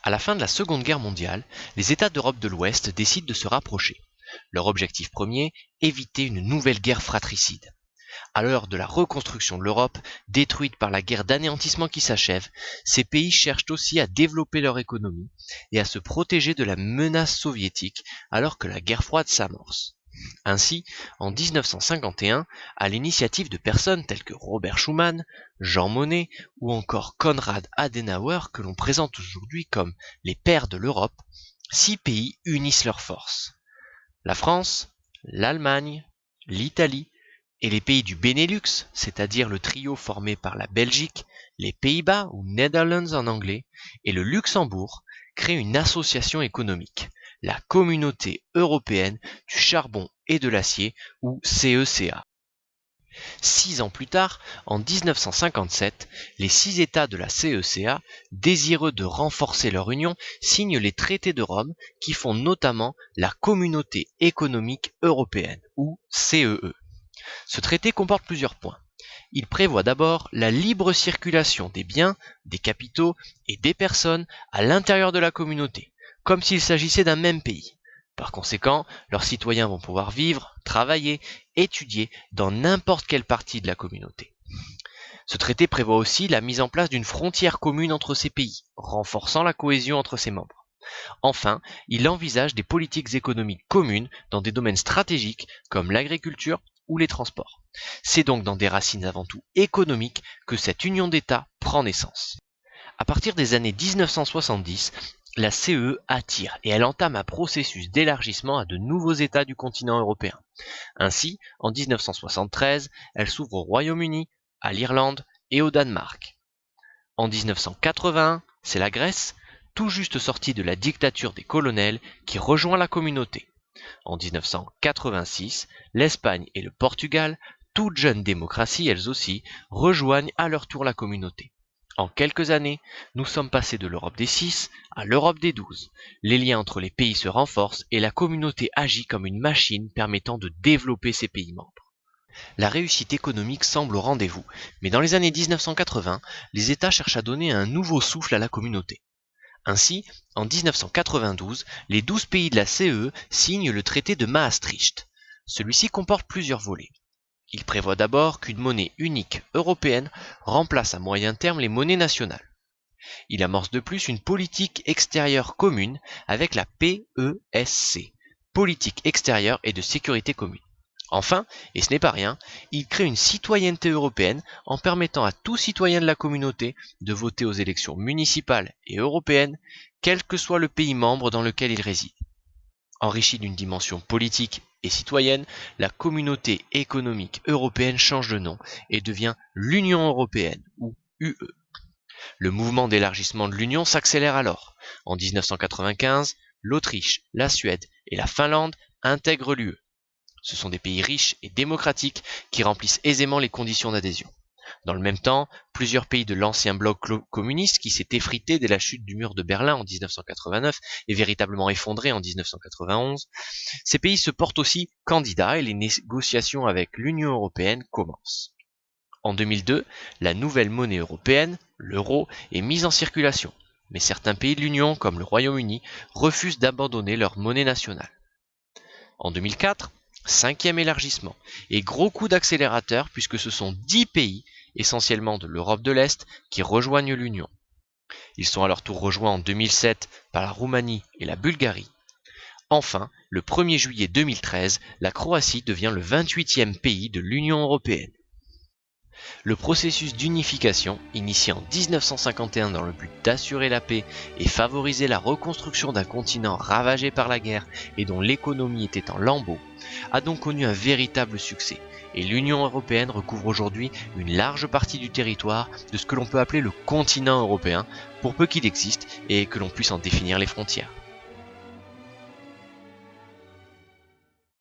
À la fin de la Seconde Guerre mondiale, les États d'Europe de l'Ouest décident de se rapprocher. Leur objectif premier, éviter une nouvelle guerre fratricide. À l'heure de la reconstruction de l'Europe, détruite par la guerre d'anéantissement qui s'achève, ces pays cherchent aussi à développer leur économie et à se protéger de la menace soviétique alors que la guerre froide s'amorce. Ainsi, en 1951, à l'initiative de personnes telles que Robert Schuman, Jean Monnet ou encore Konrad Adenauer, que l'on présente aujourd'hui comme les pères de l'Europe, 6 pays unissent leurs forces. La France, l'Allemagne, l'Italie et les pays du Benelux, c'est-à-dire le trio formé par la Belgique, les Pays-Bas ou Netherlands en anglais, et le Luxembourg, créent une association économique, la Communauté européenne du charbon et de l'acier, ou CECA. 6 ans plus tard, en 1957, les 6 États de la CECA, désireux de renforcer leur union, signent les traités de Rome qui font notamment la Communauté économique européenne, ou CEE. Ce traité comporte plusieurs points. Il prévoit d'abord la libre circulation des biens, des capitaux et des personnes à l'intérieur de la communauté, comme s'il s'agissait d'un même pays. Par conséquent, leurs citoyens vont pouvoir vivre, travailler, étudier dans n'importe quelle partie de la communauté. Ce traité prévoit aussi la mise en place d'une frontière commune entre ces pays, renforçant la cohésion entre ses membres. Enfin, il envisage des politiques économiques communes dans des domaines stratégiques comme l'agriculture ou les transports. C'est donc dans des racines avant tout économiques que cette union d'États prend naissance. À partir des années 1970, la CEE attire et elle entame un processus d'élargissement à de nouveaux États du continent européen. Ainsi, en 1973, elle s'ouvre au Royaume-Uni, à l'Irlande et au Danemark. En 1981, c'est la Grèce, tout juste sortie de la dictature des colonels, qui rejoint la communauté. En 1986, l'Espagne et le Portugal, toutes jeunes démocraties elles aussi, rejoignent à leur tour la communauté. En quelques années, nous sommes passés de l'Europe des 6 à l'Europe des 12. Les liens entre les pays se renforcent et la communauté agit comme une machine permettant de développer ses pays membres. La réussite économique semble au rendez-vous, mais dans les années 1980, les États cherchent à donner un nouveau souffle à la communauté. Ainsi, en 1992, les 12 pays de la CEE signent le traité de Maastricht. Celui-ci comporte plusieurs volets. Il prévoit d'abord qu'une monnaie unique européenne remplace à moyen terme les monnaies nationales. Il amorce de plus une politique extérieure commune avec la PESC, politique extérieure et de sécurité commune. Enfin, et ce n'est pas rien, il crée une citoyenneté européenne en permettant à tout citoyen de la communauté de voter aux élections municipales et européennes, quel que soit le pays membre dans lequel il réside. Enrichie d'une dimension politique et citoyenne, la communauté économique européenne change de nom et devient l'Union européenne, ou UE. Le mouvement d'élargissement de l'Union s'accélère alors. En 1995, l'Autriche, la Suède et la Finlande intègrent l'UE. Ce sont des pays riches et démocratiques qui remplissent aisément les conditions d'adhésion. Dans le même temps, plusieurs pays de l'ancien bloc communiste qui s'est effrité dès la chute du mur de Berlin en 1989 et véritablement effondré en 1991, ces pays se portent aussi candidats et les négociations avec l'Union européenne commencent. En 2002, la nouvelle monnaie européenne, l'euro, est mise en circulation, mais certains pays de l'Union, comme le Royaume-Uni, refusent d'abandonner leur monnaie nationale. En 2004, 5e élargissement, et gros coup d'accélérateur puisque ce sont 10 pays, essentiellement de l'Europe de l'Est, qui rejoignent l'Union. Ils sont à leur tour rejoints en 2007 par la Roumanie et la Bulgarie. Enfin, le 1er juillet 2013, la Croatie devient le 28e pays de l'Union européenne. Le processus d'unification, initié en 1951 dans le but d'assurer la paix et favoriser la reconstruction d'un continent ravagé par la guerre et dont l'économie était en lambeaux, a donc connu un véritable succès, et l'Union européenne recouvre aujourd'hui une large partie du territoire de ce que l'on peut appeler le continent européen, pour peu qu'il existe et que l'on puisse en définir les frontières.